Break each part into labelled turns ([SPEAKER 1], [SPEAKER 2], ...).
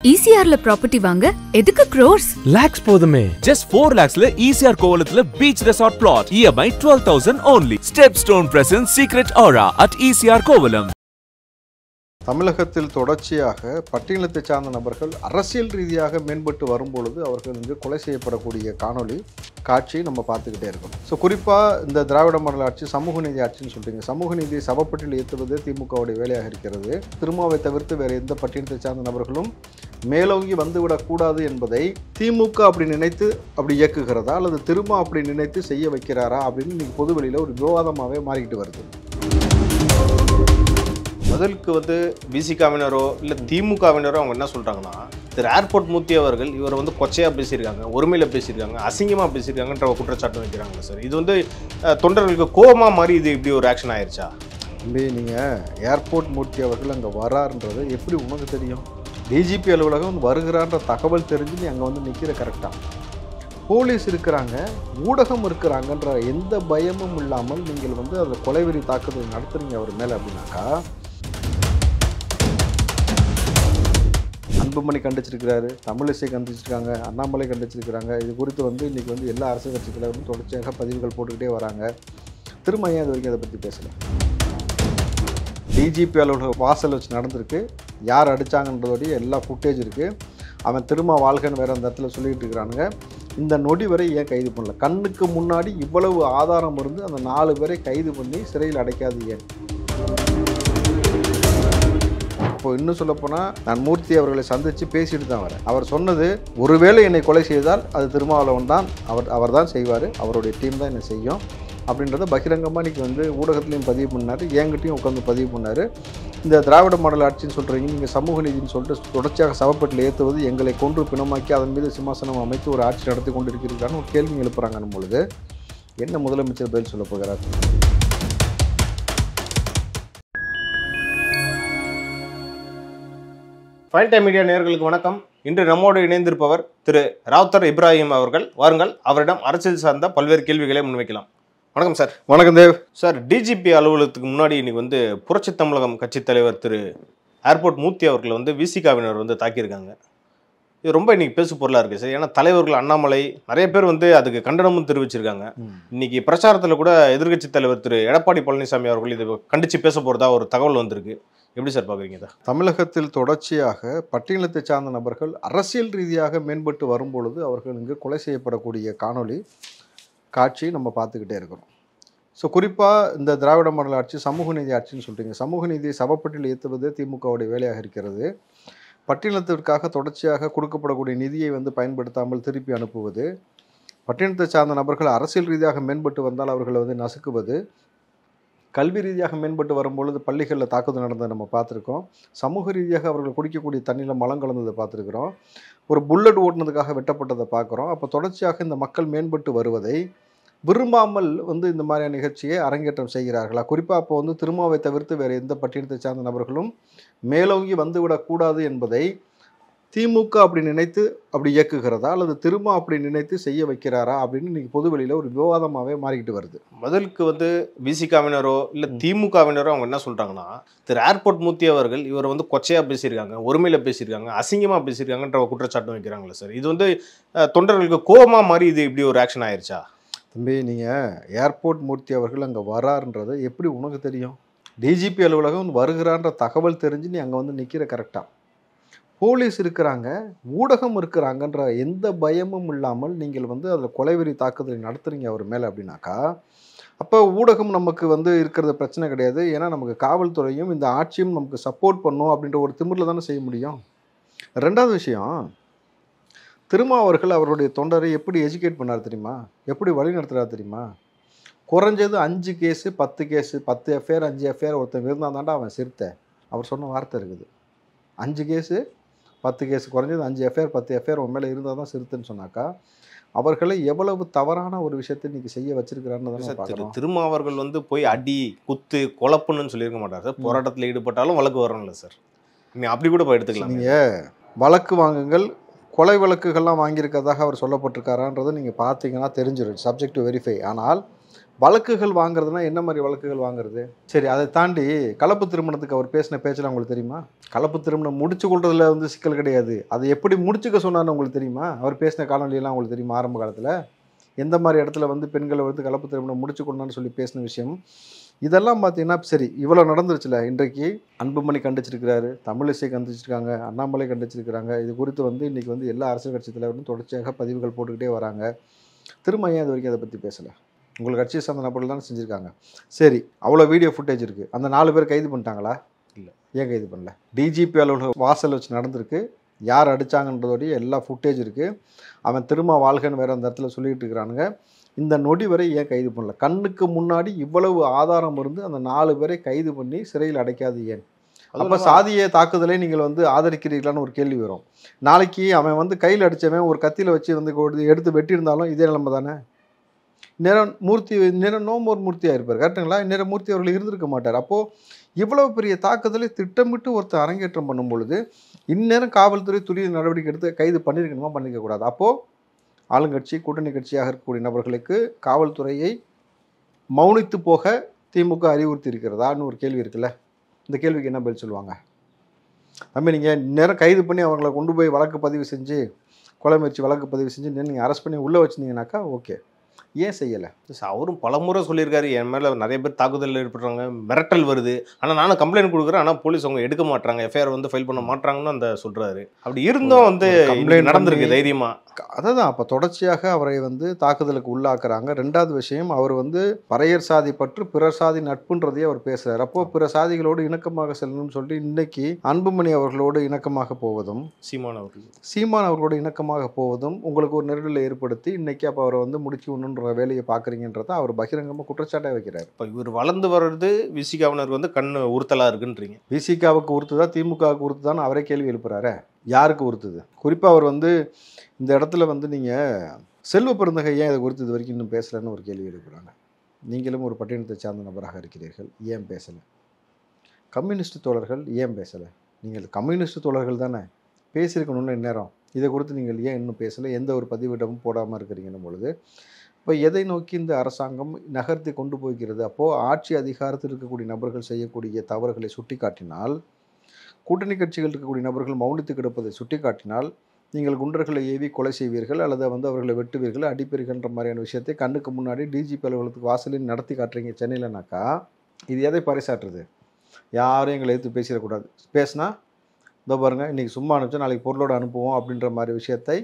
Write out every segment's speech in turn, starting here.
[SPEAKER 1] ECRல property வாங்க எதுக்கு crores?
[SPEAKER 2] Lakhs போதுமே.
[SPEAKER 3] Just 4 lakhsல ECR கோவலத்துல beach resort plot. EMI 12,000 only. Stepstone presents Secret Aura at ECR Kovalam.
[SPEAKER 4] தமிழகத்தில் தொடர்ச்சியாக பட்டியலத்தை சார்ந்த நபர்கள் அரசியல் ரீதியாக மேம்பட்டு வரும்பொழுது அவர்கள் வந்து கொலை செய்யப்படக்கூடிய காட்சி நம்ம பார்த்துக்கிட்டே இருக்கோம். ஸோ குறிப்பாக இந்த திராவிட மாடல் ஆட்சி சமூக நீதி ஆட்சின்னு சொல்கிறீங்க. சமூக நீதி சவப்பட்டியல் ஏற்றுவது திமுகவுடைய வேலையாக இருக்கிறது. திருமாவை தவிர்த்து வேறு எந்த பட்டியலத்தை சார்ந்த நபர்களும் மேலோங்கி வந்துவிடக்கூடாது என்பதை திமுக அப்படி நினைத்து அப்படி இயக்குகிறதா அல்லது திருமா அப்படி நினைத்து செய்ய வைக்கிறாரா அப்படின்னு இன்றைக்கி பொதுவெளியில் ஒரு விவாதமாகவே மாறிக்கிட்டு வருது.
[SPEAKER 5] முதலுக்கு வந்து பிசிகாவினரோ இல்லை திமுகவினரோ அவங்க என்ன சொல்கிறாங்கன்னா, திரு ஏர்போர்ட் மூர்த்தி அவர்கள் இவர் வந்து கொச்சையாக பேசியிருக்காங்க, ஒருமையில் பேசியிருக்காங்க, அசிங்கமாக பேசியிருக்காங்கன்ற குற்றச்சாட்டு வைக்கிறாங்களா சார்? இது வந்து தொண்டர்களுக்கு கோபமாக மாதிரி இது இப்படி ஒரு ஆக்ஷன் ஆயிடுச்சா?
[SPEAKER 4] தம்பி, நீங்கள் ஏர்போர்ட் மூர்த்தி அவர்கள் அங்கே வராருன்றது எப்படி உனக்கு தெரியும்? டிஜிபி அலுவலகம் வந்து வருகிறான்ற தகவல் தெரிஞ்சு நீ அங்கே வந்து நிற்கிற கரெக்டாக. போலீஸ் இருக்கிறாங்க, ஊடகம் இருக்கிறாங்கன்ற எந்த பயமும் இல்லாமல் நீங்கள் வந்து அதில் கொலைவெறி தாக்குதல் நடத்துறீங்க அவர் மேலே அப்படின்னாக்கா, அன்புமணி கண்டிச்சிருக்கிறாரு, தமிழிசை கண்டிச்சிருக்காங்க, அண்ணாமலை கண்டிச்சிருக்கிறாங்க. இது குறித்து வந்து இன்றைக்கி வந்து எல்லா அரசியல் கட்சிகளும் தொடர்ச்சியாக பதிவுகள் போட்டுக்கிட்டே வராங்க. திரும்ப ஏன் அது வரைக்கும் அதை பற்றி பேசலை? டிஜிபி அலுவலக வாசல் வச்சு நடந்திருக்கு, யார் அடித்தாங்கன்றதோடைய எல்லா ஃபுட்டேஜ் இருக்குது. அவன் திரும்ப வாழ்க்கைன்னு வேறு அந்த இடத்துல சொல்லிகிட்டு இருக்கிறானுங்க. இந்த நொடி வரை ஏன் கைது பண்ணல? கண்ணுக்கு முன்னாடி இவ்வளவு ஆதாரம் இருந்து அந்த 4 பேரை கைது பண்ணி சிறையில் அடைக்காது ஏன்? இப்போ இன்னும் சொல்லப்போனால் நான் மூர்த்தி அவர்களை சந்தித்து பேசிட்டு தான் வரேன். அவர் சொன்னது, ஒருவேளை என்னை கொலை செய்தால் அது திருமாவளவன் தான், அவர் தான் செய்வார், அவருடைய டீம் தான் என்னை செய்யும் அப்படின்றத பகிரங்கமாக இன்றைக்கி வந்து ஊடகத்துலேயும் பதிவு பண்ணார், என்கிட்டையும் உட்காந்து பதிவு பண்ணார். இந்த திராவிட மாடல் ஆட்சின்னு சொல்கிறீங்க, நீங்கள் சமூக நீதினு சொல்லிட்டு தொடர்ச்சியாக சவப்பட்டில் ஏற்றுவது, எங்களை கொன்று பிணமாக்கி அதன் மீது சிம்மாசனம் அமைத்து ஒரு ஆட்சி நடத்தி கொண்டு இருக்கிறான்னு ஒரு கேள்வி எழுப்புறாங்கன்னு பொழுது என்ன முதலமைச்சர் பதில் சொல்ல போகிறார்?
[SPEAKER 5] ஃபைன் டைம் மீடியா நேயர்களுக்கு வணக்கம். இன்று நம்மோடு இணைந்திருப்பவர் திரு ராவுத்தர் இப்ராஹிம் அவர்கள். வாருங்கள், அவரிடம் அரசியல் சார்ந்த பல்வேறு கேள்விகளை முன்வைக்கலாம். வணக்கம் சார்.
[SPEAKER 4] வணக்கம் தேவ்.
[SPEAKER 5] சார், டிஜிபி அலுவலகத்துக்கு முன்னாடி இன்னைக்கு வந்து புரட்சி தமிழகம் கட்சி தலைவர் திரு ஏர்போர்ட் மூர்த்தி அவர்கள் வந்து விசிகாவினர் வந்து தாக்கியிருக்காங்க. இது ரொம்ப இன்னைக்கு பேசு பொருளாக இருக்குது சார். ஏன்னா தலைவர்கள் அண்ணாமலை நிறைய பேர் வந்து அதுக்கு கண்டனமும் தெரிவிச்சிருக்காங்க. இன்னைக்கு பிரச்சாரத்தில் கூட எதிர்க்கட்சி தலைவர் திரு எடப்பாடி பழனிசாமி அவர்கள் இது கண்டித்து பேச போகிறதா ஒரு தகவல் வந்திருக்கு. எப்படி சார் பார்க்குறீங்க இதை?
[SPEAKER 4] தமிழகத்தில் தொடர்ச்சியாக பட்டியலத்தை சார்ந்த நபர்கள் அரசியல் ரீதியாக மேம்பட்டு வரும்பொழுது அவர்கள் இங்கு கொலை செய்யப்படக்கூடிய காட்சி நம்ம பார்த்துக்கிட்டே இருக்கிறோம். ஸோ குறிப்பாக இந்த திராவிட மாடல் ஆட்சி சமூக நீதி ஆட்சின்னு சொல்கிறீங்க. சமூக நீதி சவப்பட்டியல் ஏற்றுவது திமுகவுடைய வேலையாக இருக்கிறது. பட்டியலத்திற்காக தொடர்ச்சியாக கொடுக்கப்படக்கூடிய நிதியை வந்து பயன்படுத்தாமல் திருப்பி அனுப்புவது, பட்டியலத்தை சார்ந்த நபர்கள் அரசியல் ரீதியாக மேம்பட்டு வந்தால் அவர்களை வந்து நசுக்குவது, கல்வி ரீதியாக மேம்பட்டு வரும்பொழுது பள்ளிகளில் தாக்குதல் நடந்ததை நம்ம பார்த்துருக்கோம். சமூக ரீதியாக அவர்கள் குடிக்கக்கூடிய தண்ணியில் மலம் கலந்ததை பார்த்துருக்குறோம். ஒரு புல்லட் ஓட்டுனதுக்காக வெட்டப்பட்டதை பார்க்குறோம். அப்போ தொடர்ச்சியாக இந்த மக்கள் மேம்பட்டு வருவதை விரும்பாமல் வந்து இந்த மாதிரியான நிகழ்ச்சியை அரங்கேற்றம் செய்கிறார்களா? குறிப்பாக அப்போ வந்து திருமாவை தவிர்த்து வேறு எந்த பட்டியலத்தை சார்ந்த நபர்களும் மேலோங்கி வந்துவிடக்கூடாது என்பதை திமுக அப்படி நினைத்து அப்படி இயக்குகிறதா அல்லது திருமா அப்படி நினைத்து செய்ய வைக்கிறாரா அப்படின்னு இன்றைக்கி பொதுவெளியில் ஒரு விவாதமாகவே மாறிக்கிட்டு வருது.
[SPEAKER 5] முதலுக்கு வந்து பிசிகாவினரோ இல்லை திமுகவினரோ அவங்க என்ன சொல்கிறாங்கன்னா, திரு ஏர்போர்ட் மூர்த்தி அவர்கள் இவர் வந்து கொச்சையாக பேசியிருக்காங்க, ஒருமையில் பேசியிருக்காங்க, அசிங்கமாக பேசியிருக்காங்கன்ற குற்றச்சாட்டு வைக்கிறாங்களா சார்? இது வந்து தொண்டர்களுக்கு கோபமாக மாதிரி இது இப்படி ஒரு ஆக்ஷன் ஆயிடுச்சா?
[SPEAKER 4] தம்பி, நீங்கள் ஏர்போர்ட் மூர்த்தி அவர்கள் அங்கே வராருன்றது எப்படி உனக்கு தெரியும்? டிஜிபி அலுவலகம் வருகிறான்ற தகவல் தெரிஞ்சு நீ அங்கே வந்து நிற்கிற கரெக்டாக. போலீஸ் இருக்கிறாங்க, ஊடகம் இருக்கிறாங்கன்ற எந்த பயமும் இல்லாமல் நீங்கள் வந்து அதில் கொலைவெறி தாக்குதலை நடத்துகிறீங்க அவர் மேலே அப்படின்னாக்கா, அப்போ ஊடகம் நமக்கு வந்து இருக்கிறது பிரச்சனை கிடையாது. ஏன்னா நமக்கு காவல்துறையும் இந்த ஆட்சியும் நமக்கு சப்போர்ட் பண்ணும் அப்படின்ற ஒரு திமிரில் தானே செய்ய முடியும். ரெண்டாவது விஷயம், திருமா அவர்கள் அவருடைய தொண்டரை எப்படி எஜுகேட் பண்ணார் தெரியுமா? எப்படி வழி நடத்துகிறார் தெரியுமா? குறைஞ்சது 5 கேஸு 10 கேஸு 10 எஃப்ஐஆர் 5 எஃப்ஐஆர் ஒருத்தன் இருந்தால் தாண்டா அவன் சிறுத்தை. அவர் சொன்ன வார்த்தை இருக்குது. 5 கேஸு 10 கேஸு குறைஞ்சது 5 எஃப்ஐஆர் 10 எஃப்ஐஆர் உன் மேலே இருந்தால் தான் சிறுத்தைன்னு சொன்னாக்கா, அவர்களை எவ்வளவு தவறான ஒரு விஷயத்தை இன்றைக்கி செய்ய வச்சிருக்கிறான்னு தான் பார்க்குறோம்.
[SPEAKER 5] திருமா அவர்கள் வந்து போய் அடி குத்து கொலப்புன்னு சொல்லியிருக்க மாட்டார் சார். போராட்டத்தில் ஈடுபட்டாலும் வழக்கு வரணும்ல சார். நீங்கள் அப்படி கூட போய் எடுத்துக்கலாம்.
[SPEAKER 4] நீங்கள் வழக்கு வாங்குங்கள், கொலை வழக்குகள்லாம் வாங்கியிருக்கிறதாக அவர் சொல்லப்பட்டிருக்காரான்றதை நீங்கள் பார்த்தீங்கன்னா தெரிஞ்சிடும், சப்ஜெக்ட் டு வெரிஃபை. ஆனால் வழக்குகள் வாங்குறதுனா என்ன மாதிரி வழக்குகள் வாங்குறது? சரி, அதை தாண்டி கலப்பு திருமணத்துக்கு அவர் பேசின பேச்செல்லாம் உங்களுக்கு தெரியுமா? கலப்பு திருமணம் முடிச்சு கொள்றதுல வந்து சிக்கல் கிடையாது. அதை எப்படி முடிச்சுக்க சொன்னார்னு உங்களுக்கு தெரியுமா? அவர் பேசின காணொலியெல்லாம் உங்களுக்கு தெரியுமா? ஆரம்ப காலத்தில் எந்த மாதிரி இடத்துல வந்து பெண்களை வந்து கலப்பு திருமணம் முடிச்சு கொண்டான்னு சொல்லி பேசின விஷயம் இதெல்லாம் பார்த்தீங்கன்னா, சரி இவ்வளோ நடந்துருச்சுல. இன்றைக்கு அன்புமணி கண்டிச்சிருக்கிறாரு, தமிழிசை கண்டிச்சிருக்காங்க, அண்ணாமலை கண்டிச்சிருக்கிறாங்க. இது குறித்து வந்து இன்றைக்கி வந்து எல்லா அரசியல் கட்சி தலைவரும் தொடர்ச்சியாக பதிவுகள் போட்டுக்கிட்டே வராங்க. திரும்ப ஏன் இது வரைக்கும் அதை பற்றி பேசலை? உங்களுக்கு கட்சியை சார்ந்த நபர்கள் தானே செஞ்சுருக்காங்க. சரி, அவ்வளோ வீடியோ ஃபுட்டேஜ் இருக்குது. அந்த 4 பேர் கைது பண்ணிட்டாங்களா? இல்லை. ஏன் கைது பண்ணல? டிஜிபி அலுவலக வாசல் வச்சு நடந்திருக்கு. யார் அடித்தாங்கன்றதோடைய எல்லா ஃபுட்டேஜ் இருக்குது. அவன் திரும்ப வாழ்கன்னு வேறு அந்த இடத்துல சொல்லிகிட்டு இருக்கிறானுங்க. இந்த நொடி வரை ஏன் கைது பண்ணல? கண்ணுக்கு முன்னாடி இவ்வளவு ஆதாரம் இருந்து அந்த 4 பேரை கைது பண்ணி சிறையில் அடைக்காது ஏன்? அப்போ சாதிய தாக்குதலை நீங்கள் வந்து ஆதரிக்கிறீர்களான்னு ஒரு கேள்வி வரும். நாளைக்கு அவன் வந்து கையில் அடித்தவன் ஒரு கத்தியில் வச்சு வந்து எடுத்து வெட்டியிருந்தாலும் இதே நிலைமை தானே? நேரம் நோமோர் மூர்த்தியாக இருப்பார். கரெக்டுங்களா? இந்நேரம் மூர்த்தி அவர்கள் இருந்திருக்க மாட்டார். அப்போது இவ்வளவு பெரிய தாக்குதலை திட்டமிட்டு ஒருத்தர் அரங்கேற்றம் பண்ணும் பொழுது இந்நேரம் காவல்துறை துரித நடவடிக்கை எடுத்து கைது பண்ணியிருக்கணுமா, பண்ணிக்கக்கூடாது? அப்போது ஆளுங்கட்சி கூட்டணி கட்சியாக இருக்கக்கூடிய நபர்களுக்கு காவல்துறையை மௌனித்து போக திமுக அறிவுறுத்தி இருக்கிறதான்னு ஒரு கேள்வி இருக்குல்ல. இந்த கேள்விக்கு என்ன பதில் சொல்லுவாங்க? தம்பி, நீங்கள் நேரம் கைது பண்ணி அவங்களை கொண்டு போய் வழக்கு பதிவு செஞ்சு கொலை முயற்சி வழக்கு பதிவு செஞ்சு நீங்கள் அரெஸ்ட் பண்ணி உள்ளே வச்சுருந்தீங்கன்னாக்கா ஓகே. ஏன் செய்யலை?
[SPEAKER 5] அவரும் பலமுறை சொல்லியிருக்காரு, என் மேலே நிறைய பேர் தாக்குதல் ஏற்படுறாங்க, மிரட்டல் வருது, ஆனால் நானும் கம்ப்ளைண்ட் கொடுக்குறேன், ஆனால் போலீஸ் அவங்க எடுக்க மாட்டாங்க, எஃப்ஐஆர் வந்து ஃபைல் பண்ண மாட்டாங்கன்னு அந்த சொல்கிறாரு. அப்படி இருந்தும் வந்து கம்ப்ளைண்ட் நடந்திருக்கு தைரியமாக.
[SPEAKER 4] அதான் அப்போ தொடர்ச்சியாக அவரை வந்து தாக்குதலுக்கு உள்ளாக்குறாங்க. 2வது விஷயம், அவர் வந்து பறையர் சாதி பற்று பிறர் சாதி நட்புன்றதையே அவர் பேசுகிறார். அப்போது பிற சாதிகளோடு இணக்கமாக செல்லணும்னு சொல்லிட்டு இன்னைக்கு அன்புமணி அவர்களோடு இணக்கமாக போவதும் சீமான் அவர்களோடு இணக்கமாக போவதும் உங்களுக்கு ஒரு நெருடலை ஏற்படுத்தி இன்னைக்கு அப்போ அவரை வந்து முடிச்சு ஒன்றுன்ற வேலையை பார்க்குறீங்கன்றத அவர் பகிரங்கமாக குற்றச்சாட்டாக வைக்கிறார்.
[SPEAKER 5] இப்போ இவர் வளர்ந்து வர்றது விசிகாவினருக்கு வந்து கண் உறுத்தலாக இருக்குன்றீங்க.
[SPEAKER 4] விசிகாவுக்கு உறுத்துதா திமுகவுக்கு உறுத்துதான்னு அவரே கேள்வி எழுப்புறாரு. யாருக்கு உறுத்துது? குறிப்பாக அவர் வந்து இந்த இடத்துல வந்து நீங்கள் செல்வ பெருந்தகை ஏன் இதை குறித்து இது வரைக்கும் இன்னும் பேசலைன்னு ஒரு கேள்வி எழுப்புறாங்க. நீங்களும் ஒரு பட்டியலத்தை சார்ந்த நபராக இருக்கிறீர்கள், ஏன் பேசலை? கம்யூனிஸ்ட் தோழர்கள் ஏன் பேசலை? நீங்கள் கம்யூனிஸ்ட் தோழர்கள் தானே, பேசியிருக்கணும்னு இந்நேரம் இதை குறித்து நீங்கள் ஏன் இன்னும் பேசலை? எந்த ஒரு பதிவிடமும் போடாமல் இருக்கிறீங்கன்னும் பொழுது இப்போ எதை நோக்கி இந்த அரசாங்கம் நகர்த்தி கொண்டு போய்கிறது? அப்போது ஆட்சி அதிகாரத்தில் இருக்கக்கூடிய நபர்கள் செய்யக்கூடிய தவறுகளை சுட்டி காட்டினால், கூட்டணி கட்சிகள் இருக்கக்கூடிய நபர்கள் மௌனித்து கிடப்பதை சுட்டி காட்டினால், நீங்கள் குண்டர்களை ஏவி கொலை செய்வீர்கள் அல்லது வந்து அவர்களை வெட்டுவீர்கள், அடிப்பீர்கள்ன்ற மாதிரியான விஷயத்தை கண்ணுக்கு முன்னாடி டிஜிபி அலுவலகத்துக்கு வாசலில் நடத்தி காட்டுறீங்க சென்னையிலனாக்கா, இது எதை பறைசாற்றுது? யாரும் எங்களை எடுத்து பேசிடக்கூடாது, பேசினா இதோ பாருங்கள் இன்றைக்கி சும்மா அனுப்பிச்சா நாளைக்கு பொருளோடு அனுப்புவோம் அப்படின்ற மாதிரி விஷயத்தை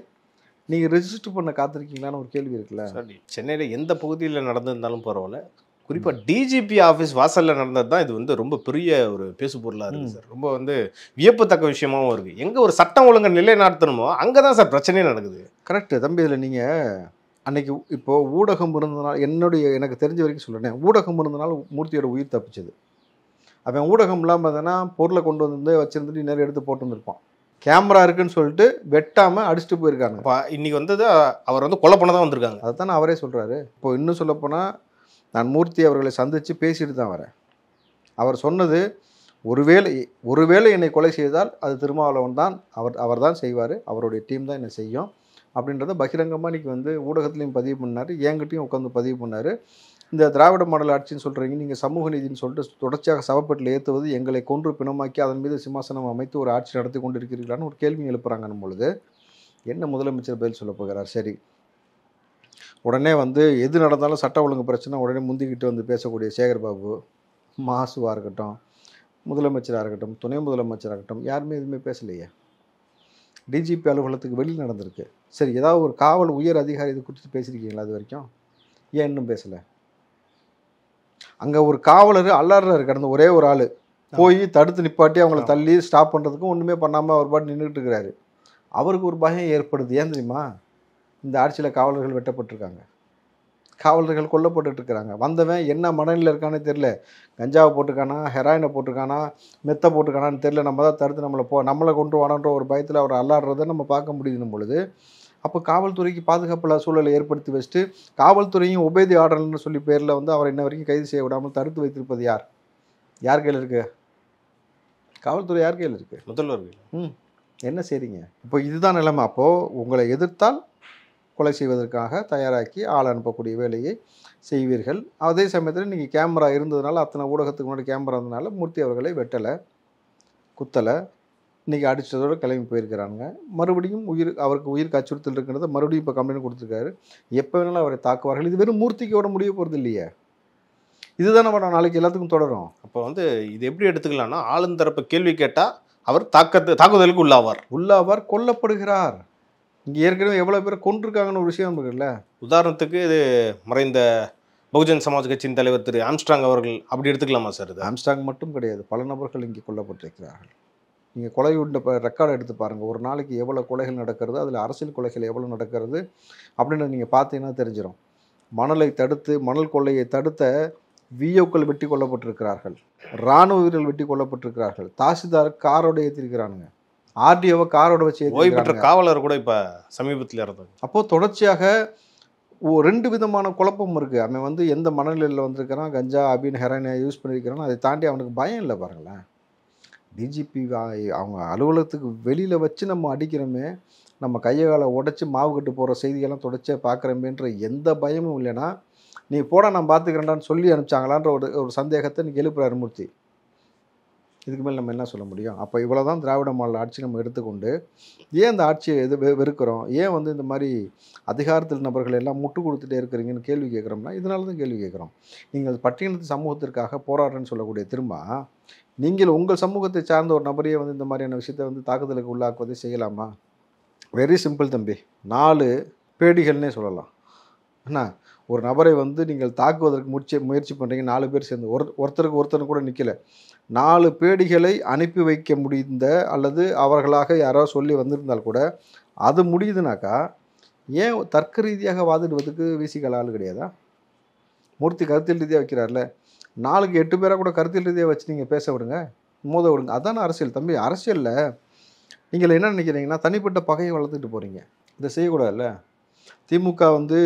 [SPEAKER 4] நீங்கள் ரெஜிஸ்டர் பண்ண காத்திருக்கீங்களான்னு ஒரு கேள்வி இருக்குல்ல.
[SPEAKER 5] சரி, சென்னையில் எந்த பகுதியில் நடந்திருந்தாலும் பரவாயில்ல, குறிப்பாக டிஜிபி ஆஃபீஸ் வாசலில் நடந்தது தான் இது வந்து ரொம்ப பெரிய ஒரு பேசு பொருளாக இருக்குது சார். ரொம்ப வந்து வியப்புத்தக்க விஷயமாகவும் இருக்குது. எங்கே ஒரு சட்டம் ஒழுங்கை நிலைநாட்டணுமோ அங்கே தான் சார் பிரச்சனையே நடக்குது.
[SPEAKER 4] கரெக்டு தம்பி. இதில் நீங்கள் அன்றைக்கி இப்போது ஊடகம் இருந்ததுனால எனக்கு தெரிஞ்ச வரைக்கும் சொல்கிறேன், ஊடகம் இருந்ததுனால மூர்த்தியோட உயிர் தப்பிச்சது. அவன் ஊடகம் இல்லாமல் இருந்ததுன்னா பொருளை கொண்டு வந்து வச்சுருந்துட்டு நேரம் எடுத்து போட்டு வந்துருப்பான். கேமரா இருக்குன்னு சொல்லிட்டு வெட்டாமல் அடிச்சுட்டு போயிருக்காங்க.
[SPEAKER 5] இன்றைக்கி வந்தது அவர் வந்து கொலை பண்ண தான் வந்திருக்காங்க.
[SPEAKER 4] அதை தானே அவரே சொல்கிறாரு. இப்போ இன்னும் சொல்லப்போனால் நான் மூர்த்தி அவர்களை சந்தித்து பேசிட்டு தான் வரேன். அவர் சொன்னது, ஒருவேளை என்னை கொலை செய்தால் அது திருமாவளவன் தான், அவர் தான் செய்வார், அவருடைய டீம் தான் என்னை செய்யும் அப்படின்றத பகிரங்கமாக இன்றைக்கி வந்து ஊடகத்துலேயும் பதிவு பண்ணார், என்கிட்டையும் உட்காந்து பதிவு பண்ணார். இந்த திராவிட மாடல் ஆட்சின்னு சொல்கிறீங்க, நீங்கள் சமூக நீதினு சொல்லிட்டு தொடர்ச்சியாக சவப்பெட்டில் ஏற்றுவது, எங்களை கொன்று பிணமாக்கி அதன் மீது சிம்மாசனம் அமைத்து ஒரு ஆட்சி நடத்தி கொண்டு இருக்கிறீர்களான்னு ஒரு கேள்வி எழுப்புறாங்கன்னும் பொழுது என்ன முதலமைச்சர் பதில் சொல்ல போகிறார்? சரி, உடனே வந்து எது நடந்தாலும் சட்ட ஒழுங்கு பிரச்சனை உடனே முந்திக்கிட்டு வந்து பேசக்கூடிய சேகர்பாபு, மாசுவாக இருக்கட்டும், முதலமைச்சராக இருக்கட்டும், துணை முதலமைச்சராக இருக்கட்டும், யாருமே எதுவுமே பேசலையே. டிஜிபி அலுவலகத்துக்கு வெளியில் நடந்திருக்கு. சரி, ஏதாவது ஒரு காவல் உயர் அதிகாரி இது குறித்து பேசியிருக்கீங்களா அது வரைக்கும்? ஏன் இன்னும் பேசலை? அங்கே ஒரு காவலர் அல்லாடுறாரு, கடந்த ஒரே ஒரு ஆள் போய் தடுத்து நிப்பாட்டி அவங்கள தள்ளி ஸ்டாப் பண்ணுறதுக்கும் ஒன்றுமே பண்ணாமல் அவர் பாட்டு நின்றுட்டு இருக்கிறாரு. அவருக்கு ஒரு பயம் ஏற்படுது. ஏன் தெரியுமா? இந்த ஆட்சியில் காவலர்கள் வெட்டப்பட்டிருக்காங்க, காவலர்கள் கொல்லப்பட்டுருக்கிறாங்க. வந்தவன் என்ன மனநிலையில் இருக்கானே தெரில, கஞ்சாவை போட்டுக்கானா, ஹெராயினை போட்டுக்கானா, மெத்தை போட்டுக்கானான்னு தெரில, நம்ம தான் தடுத்து நம்மளை கொண்டு வானன்ற ஒரு பயத்தில் அவர் அல்லாடுறதை நம்ம பார்க்க முடியும் பொழுது, அப்போ காவல்துறைக்கு பாதுகாப்பு சூழலை ஏற்படுத்தி வச்சுட்டு காவல்துறையும் உபேதி ஆர்டர்னு சொல்லி பேரில் வந்து அவரை இன்ன வரைக்கும் கைது செய்ய விடாமல் தடுத்து வைத்திருப்பது யார் கையில் இருக்குது? காவல்துறை யார் கையில் இருக்குது?
[SPEAKER 5] முதல்வர்.
[SPEAKER 4] என்ன செய்றீங்க? இப்போ இதுதான் நிலைமை. அப்போது உங்களை எதிர்த்தால் கொலை செய்வதற்காக தயாராக்கி ஆள் அனுப்பக்கூடிய வேலையை செய்வீர்கள். அதே சமயத்தில் நீங்கள் கேமரா இருந்ததுனால, அத்தனை ஊடகத்துக்கு முன்னாடி கேமரா இருந்ததுனால மூர்த்தி அவர்களை வெட்டலை, குத்தலை, இன்றைக்கி அடித்ததோடு கிளம்பி போயிருக்கிறாங்க. மறுபடியும் அவருக்கு உயிருக்கு அச்சுறுத்தல் இருக்கிறத மறுபடியும் இப்போ கம்ப்ளைண்ட் கொடுத்துருக்காரு. எப்போ வேணாலும் அவரை தாக்குவார்கள். இது வெறும் மூர்த்திக்கோட முடிய போகிறது இல்லையே, இதுதான் நம்ம நாளைக்கு எல்லாத்துக்கும் தொடரும்.
[SPEAKER 5] அப்போ வந்து இது எப்படி எடுத்துக்கலாம்னா, ஆளுந்தரப்பு கேள்வி கேட்டால் அவர் தாக்குதலுக்கு உள்ளாவார், கொல்லப்படுகிறார். இங்கே ஏற்கனவே எவ்வளோ பேர் கொண்டிருக்காங்கன்னு ஒரு விஷயம் இருக்குல்ல. உதாரணத்துக்கு இது மறைந்த பகுஜன் சமாஜ் கட்சியின் தலைவர் திரு ஆம்ஸ்ட்ராங் அவர்கள் அப்படி எடுத்துக்கலாமா சார்? இது
[SPEAKER 4] ஆம்ஸ்ட்ராங் மட்டும் கிடையாது, பல நபர்கள் இங்கே கொல்லப்பட்டிருக்கிறார்கள். நீங்கள் கொலை உள்ள ரெக்கார்டை எடுத்து பாருங்கள். ஒரு நாளைக்கு எவ்வளோ கொலைகள் நடக்கிறது, அதில் அரசியல் கொலைகள் எவ்வளோ நடக்கிறது அப்படின்னு நீங்கள் பார்த்தீங்கன்னா தெரிஞ்சிடும். மணல் கொள்ளையை தடுத்த விஓக்கள் வெட்டி கொல்லப்பட்டிருக்கிறார்கள், இராணுவ வீரர்கள் வெட்டி கொல்லப்பட்டிருக்கிறார்கள், தாசில்தார் காரோட ஏற்றிருக்கிறானுங்க, ஆர்டிஓவை காரோட வச்சு
[SPEAKER 5] ஓய்வு பெற்ற காவலர் கூட இப்போ சமீபத்தில் இருந்தாங்க.
[SPEAKER 4] அப்போது தொடர்ச்சியாக 2 விதமான குழப்பம் இருக்குது. அவன் வந்து எந்த மனநிலையில் வந்திருக்கிறான், கஞ்சா அபின் ஹெராயினை யூஸ் பண்ணியிருக்கிறான், அதை தாண்டி அவனுக்கு பயம் இல்லை. பாருங்களேன், டிஜிபி அவங்க அலுவலகத்துக்கு வெளியில் வச்சு நம்ம அடிக்கிறோமே, நம்ம கையை காலை உடச்சி மாவு கட்டு போகிற செய்திகள்லாம் தொடர்ச்சியாக பார்க்குறமேன்ற எந்த பயமும் இல்லைன்னா, நீ போட நான் பார்த்துக்கிறேன்டான்னு சொல்லி அனுப்பிச்சாங்களான்ற ஒரு சந்தேகத்தை இன்றைக்கி எழுப்புறாரு மூர்த்தி. இதுக்கு மேலே நம்ம என்ன சொல்ல முடியும்? அப்போ இவ்வளோ தான் திராவிட மாடல் ஆட்சி நம்ம எடுத்துக்கொண்டு ஏன் இந்த ஆட்சியை வெறுக்கிறோம், ஏன் வந்து இந்த மாதிரி அதிகாரத்தில் நபர்கள் எல்லாம் முட்டு கொடுத்துட்டே இருக்கிறீங்கன்னு கேள்வி கேட்குறோம்னா, இதனால தான் கேள்வி கேட்குறோம். நீங்கள் பட்டியலத்து சமூகத்திற்காக போராடுறேன்னு சொல்லக்கூடிய திரும்ப நீங்கள் உங்கள் சமூகத்தை சார்ந்த ஒரு நபரையே வந்து இந்த மாதிரியான விஷயத்தை வந்து தாக்குதலுக்கு உள்ளாக்குவதை செய்யலாமா? வெரி சிம்பிள் தம்பி. 4 பேடிகள்னே சொல்லலாம். என்ன, ஒரு நபரை வந்து நீங்கள் தாக்குவதற்கு முயற்சி பண்ணுறீங்க, 4 பேர் சேர்ந்து ஒருத்தருக்கு ஒருத்தர் கூட நிற்கலை, 4 பேடிகளை அனுப்பி வைக்க முடிந்த அல்லது அவர்களாக யாரோ சொல்லி வந்திருந்தால் கூட அது முடியுதுனாக்கா ஏன் தர்க்க ரீதியாக வாதிடுவதுக்கு விசிகால ஆள் கிடையாதா? மூர்த்தி கருத்தியல் ரீதியாக வைக்கிறார்ல, 4க்கு 8 பேராக கூட கருத்தியல் ரீதியாக வச்சு நீங்கள் பேச விடுங்க, மோத விடுங்க. அதான அரசியல் தம்பி. அரசியலில் நீங்கள் என்ன நினைக்கிறீங்கன்னா, தனிப்பட்ட பகையை வளர்த்துட்டு போகிறீங்க. இதை செய்யக்கூடாதுல்ல. திமுக வந்து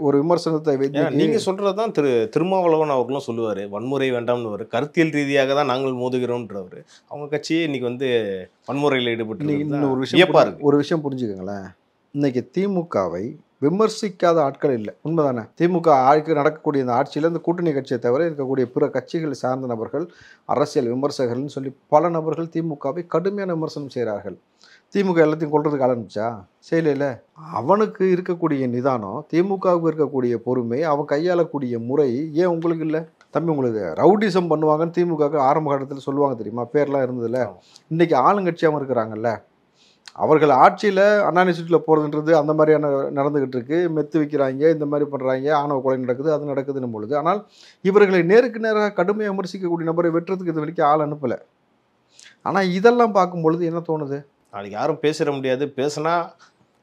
[SPEAKER 4] ஒரு விமர்சனத்தை
[SPEAKER 5] நீங்கள் சொல்கிறது தான் திருமாவளவன் அவர்களும் சொல்லுவார், வன்முறை வேண்டாம்னு. கருத்தியல் ரீதியாக தான் நாங்கள் மோதுகிறோம்ன்றவர். அவங்க கட்சியே இன்னைக்கு வந்து வன்முறையில் ஈடுபட்டு
[SPEAKER 4] ஒரு விஷயம் புரிஞ்சுக்கங்களேன். இன்னைக்கு திமுகவை விமர்சிக்காத ஆட்கள் இல்லை, உண்மைதானே? திமுக நடக்கக்கூடிய இந்த ஆட்சியில் இந்த கூட்டணி கட்சியை தவிர இருக்கக்கூடிய பிற கட்சிகளை சார்ந்த நபர்கள், அரசியல் விமர்சகர்கள்னு சொல்லி பல நபர்கள் திமுகவை கடுமையான விமர்சனம் செய்கிறார்கள். திமுக எல்லாத்தையும் கொள்றதுக்கு ஆரம்பிச்சா செய்யல. அவனுக்கு இருக்கக்கூடிய நிதானம், திமுகவுக்கு இருக்கக்கூடிய பொறுமை, அவன் கையாளக்கூடிய முறை ஏன் உங்களுக்கு இல்லை? தம்பி, உங்களுக்கு ரவுடிசம் பண்ணுவாங்கன்னு திமுக ஆரம்ப காலத்தில் சொல்லுவாங்க தெரியுமா, பேர்லாம் இருந்ததில்ல. இன்றைக்கி ஆளுங்கட்சியாகவும் இருக்கிறாங்கல்ல, அவர்கள் ஆட்சியில் அண்ணா யூனிவர்சிட்டியில் போகிறதுன்றது அந்த மாதிரியான நடந்துக்கிட்டு இருக்கு. மெத்து வைக்கிறாங்க, இந்த மாதிரி பண்ணுறாங்க, ஆணவ கொலை நடக்குது, அது நடக்குதுன்னு பொழுது. ஆனால் இவர்களை நேருக்கு நேராக கடுமையாக விமர்சிக்கக்கூடிய நபரை வெட்டுறதுக்கு இது வரைக்கும் ஆள் அனுப்பலை. ஆனால் இதெல்லாம் பார்க்கும் பொழுது என்ன தோணுது,
[SPEAKER 5] நாளைக்கு யாரும் பேசிட முடியாது, பேசினா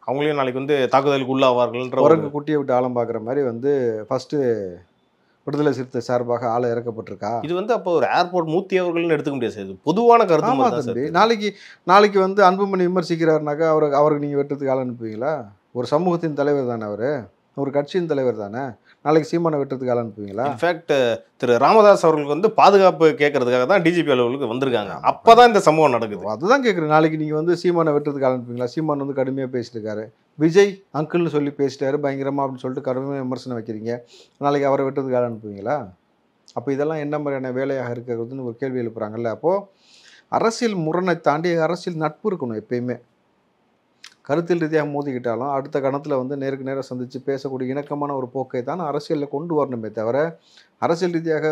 [SPEAKER 5] அவங்களையும் நாளைக்கு வந்து தாக்குதலுக்கு உள்ளாவார்கள்ன்ற
[SPEAKER 4] உரங்கு குட்டியை விட்டு ஆழம் பார்க்குற மாதிரி வந்து ஃபஸ்ட்டு விடுதலை சிறுத்தை சார்பாக ஆளை இறக்கப்பட்டிருக்கா.
[SPEAKER 5] இது வந்து அப்போ ஒரு ஏர்போர்ட் மூர்த்தி அவர்கள்னு எடுத்துக்க முடியாது, இது பொதுவான கருத்து.
[SPEAKER 4] நாளைக்கு வந்து அன்புமணி விமர்சிக்கிறாருனாக்கா அவருக்கு நீங்கள் வெட்டுறதுக்கு ஆள் அனுப்புவீங்களா? ஒரு சமூகத்தின் தலைவர் தானே அவர், ஒரு கட்சியின் தலைவர் தானே. நாளைக்கு சீமானை வெட்டுறதுக்கு ஆள் அனுப்புவீங்களா?
[SPEAKER 5] இன்ஃபேக்ட் திரு ராமதாஸ் அவர்களுக்கு வந்து பாதுகாப்பு கேட்கறதுக்காக தான் டிஜிபி அலுவலுக்கு வந்திருக்காங்க. அப்போதான் இந்த சம்பவம் நடக்குது.
[SPEAKER 4] அதுதான் கேட்குறேன். நாளைக்கு நீங்கள் வந்து சீமானை வெட்டுறதுக்கு ஆள் அனுப்புவீங்களா? சீமான் வந்து கடுமையாக பேசியிருக்காரு, விஜய் அங்கிள்னு சொல்லி பேசிட்டாரு பயங்கரமாக அப்படின்னு சொல்லிட்டு கடுமையாக விமர்சனம் வைக்கிறீங்க. நாளைக்கு அவரை வெட்டுறதுக்கு ஆள் அனுப்புவீங்களா? அப்போ இதெல்லாம் என்ன மாதிரியான வேலையாக இருக்கிறதுன்னு ஒரு கேள்வி எழுப்புறாங்கல்ல. அப்போது அரசியல் முரணை தாண்டி அரசியல் நட்பு இருக்கணும். எப்பயுமே கருத்தில் ரீதியாக மோதிக்கிட்டாலும் அடுத்த கணத்தில் வந்து நேருக்கு நேராக சந்தித்து பேசக்கூடிய இணக்கமான ஒரு போக்கை தான் அரசியலில் கொண்டு வரணுமே தவிர, அரசியல் ரீதியாக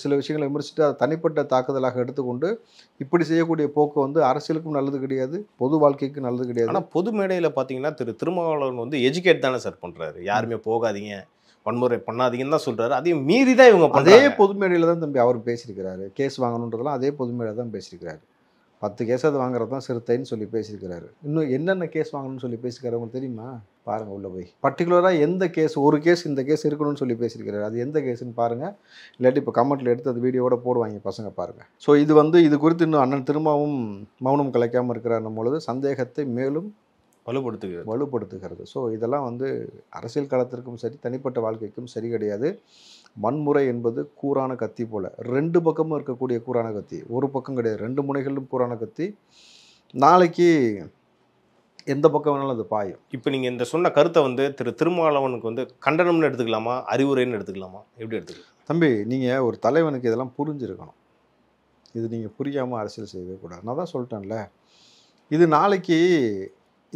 [SPEAKER 4] சில விஷயங்களை விமர்சித்து அதை தனிப்பட்ட தாக்குதலாக எடுத்துக்கொண்டு இப்படி செய்யக்கூடிய போக்கு வந்து அரசியலுக்கும் நல்லது கிடையாது, பொது வாழ்க்கைக்கும் நல்லது கிடையாது.
[SPEAKER 5] ஆனால் பொது மேடையில் பார்த்தீங்கன்னா திருமாவளவன் வந்து எஜுகேட் தானே சார் பண்ணுறாரு, யாருமே போகாதீங்க, வன்முறை பண்ணாதீங்கன்னு தான் சொல்கிறாரு. அதையும் மீறி தான் இவங்க
[SPEAKER 4] அதே பொது மேடையில் தான் தம்பி அவர் பேசியிருக்கிறாரு. கேஸ் வாங்கணுன்றதெல்லாம் அதே பொது மேடையில் தான் பேசியிருக்கிறாரு. 10 கேஸாவது வாங்குறது தான் சிறுத்தைன்னு சொல்லி பேசியிருக்கிறாரு. இன்னும் என்னென்ன கேஸ் வாங்கணும்னு சொல்லி பேசியிருக்காரு உங்களுக்கு தெரியுமா? பாருங்கள் உள்ளே போய் பர்டிகுலராக எந்த கேஸ், ஒரு கேஸ் இந்த கேஸ் இருக்கணும்னு சொல்லி பேசியிருக்கிறாரு. அது எந்த கேஸுன்னு பாருங்கள், இல்லாட்டி இப்போ கமெண்ட்டில் எடுத்து அது வீடியோவோட போடுவாங்க பசங்க, பாருங்கள். ஸோ இது குறித்து இன்னும் அண்ணன் திரும்பவும் மௌனம் கலைக்காமல் இருக்கிறார் பொழுது சந்தேகத்தை மேலும் வலுப்படுத்துகிறது. ஸோ இதெல்லாம் வந்து அரசியல் களத்திற்கும் சரி, தனிப்பட்ட வாழ்க்கைக்கும் சரி கிடையாது. வன்முறை என்பது கூரான கத்தி போல், 2 பக்கமும் இருக்கக்கூடிய கூரான கத்தி, ஒரு பக்கம் கிடையாது, 2 முனைகளிலும் கூரான கத்தி. நாளைக்கு எந்த பக்கம் வேணாலும் அது பாயும்.
[SPEAKER 5] இப்போ நீங்கள் இந்த சொன்ன கருத்தை வந்து திருமாவளவனுக்கு வந்து கண்டனம்னு எடுத்துக்கலாமா, அறிவுரைன்னு எடுத்துக்கலாமா, எப்படி எடுத்துக்கலாம்?
[SPEAKER 4] தம்பி, நீங்கள் ஒரு தலைவனுக்கு இதெல்லாம் புரிஞ்சிருக்கணும். இது நீங்கள் புரியாமல் அரசியல் செய்யவே கூடாது. நான் தான் சொல்லிட்டேன்ல, இது நாளைக்கு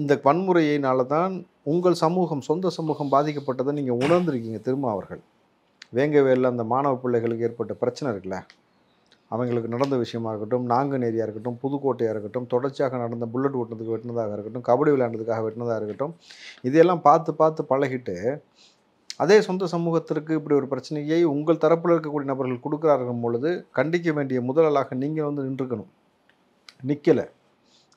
[SPEAKER 4] இந்த வன்முறையினால தான் உங்கள் சமூகம், சொந்த சமூகம் பாதிக்கப்பட்டதை நீங்கள் உணர்ந்திருக்கீங்க. திரும்ப அவர்கள் வேங்கவேலில் அந்த மாணவ பிள்ளைகளுக்கு ஏற்பட்ட பிரச்சனை இருக்குல்ல, அவங்களுக்கு நடந்த விஷயமா இருக்கட்டும், நாங்குநேரியாக இருக்கட்டும், புதுக்கோட்டையாக இருக்கட்டும், தொடர்ச்சியாக நடந்த புல்லட் ஓட்டுனதுக்கு வெட்டினதாக இருக்கட்டும், கபடி விளையாண்டதுக்காக வெட்டினதாக இருக்கட்டும், இதையெல்லாம் பார்த்து பார்த்து பழகிட்டு அதே சொந்த சமூகத்திற்கு இப்படி ஒரு பிரச்சனையை உங்கள் தரப்பில் இருக்கக்கூடிய நபர்கள் கொடுக்குறார்கள் பொழுது கண்டிக்க வேண்டிய முதலாளாக நீங்கள் வந்து நின்றுக்கணும். நிற்கலை.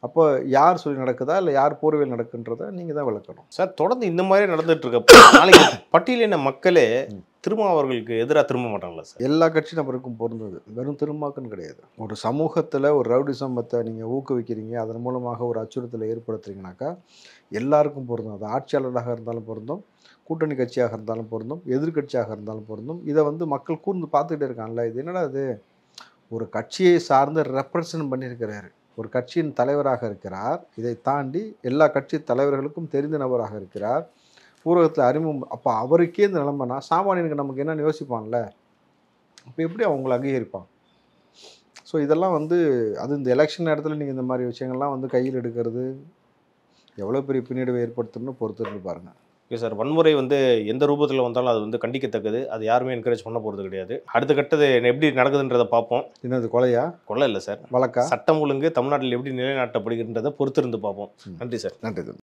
[SPEAKER 4] அப்போ யார் சொல்லி நடக்குதா இல்லை யார் போர்வையில் நடக்குன்றதை நீங்கள் தான் விளக்கணும்.
[SPEAKER 5] சார், தொடர்ந்து இந்த மாதிரி நடந்துட்டு இருக்க நாளைக்கு பட்டியலின மக்களே அவர்களுக்கு எதிராக திரும்ப மாட்டாங்களா சார்?
[SPEAKER 4] எல்லா கட்சி நபருக்கும் பொருந்தது, வெறும் திருமாக்குன்னு கிடையாது. ஒரு சமூகத்தில் ஒரு ரவுடிசமத்தை நீங்கள் ஊக்குவிக்கிறீங்க, அதன் மூலமாக ஒரு அச்சுறுத்தலை ஏற்படுத்துறீங்கனாக்கா எல்லாருக்கும் பொருந்தும். அது ஆட்சியாளராக இருந்தாலும் பொருந்தும், கூட்டணி கட்சியாக இருந்தாலும் பொருந்தும், எதிர்கட்சியாக இருந்தாலும் பொருந்தும். இதை வந்து மக்கள் கூர்ந்து பார்த்துக்கிட்டே இருக்காங்கல்ல, இது என்னடா இது, ஒரு கட்சியை சார்ந்து ரெப்ரசன்ட் பண்ணியிருக்கிறாரு, ஒரு கட்சியின் தலைவராக இருக்கிறார், இதை தாண்டி எல்லா கட்சி தலைவர்களுக்கும் தெரிந்த நபராக இருக்கிறார், ஊடகத்தில் அறிமுகம். அப்போ அவருக்கே இந்த நிலைமைனா சாமானியனுக்கு நமக்கு என்னென்னு யோசிப்பான்ல, அப்போ எப்படி அவங்களை அங்கீகரிப்பான்? ஸோ இதெல்லாம் வந்து அது இந்த எலெக்ஷன் நேரத்தில் நீங்கள் இந்த மாதிரி விஷயங்கள்லாம் வந்து கையில் எடுக்கிறது எவ்வளோ பெரிய பின்னடைவை ஏற்படுத்தணும்னு பொறுத்துட்டு பாருங்கள்.
[SPEAKER 5] ஓகே சார், வன்முறை வந்து எந்த ரூபத்தில் வந்தாலும் அது வந்து கண்டிக்கத்தக்கது. அது யாருமே என்கரேஜ் பண்ண போகிறது கிடையாது. அடுத்த கட்டது எப்படி நடக்குதுன்றதை பார்ப்போம்.
[SPEAKER 4] என்னது கொலையா?
[SPEAKER 5] கொலை இல்லை சார்,
[SPEAKER 4] வழக்கா?
[SPEAKER 5] சட்டம் ஒழுங்கு தமிழ்நாட்டில் எப்படி நிலைநாட்டப்படுகின்றதை பொறுத்திருந்து பார்ப்போம். நன்றி சார்.
[SPEAKER 4] நன்றி.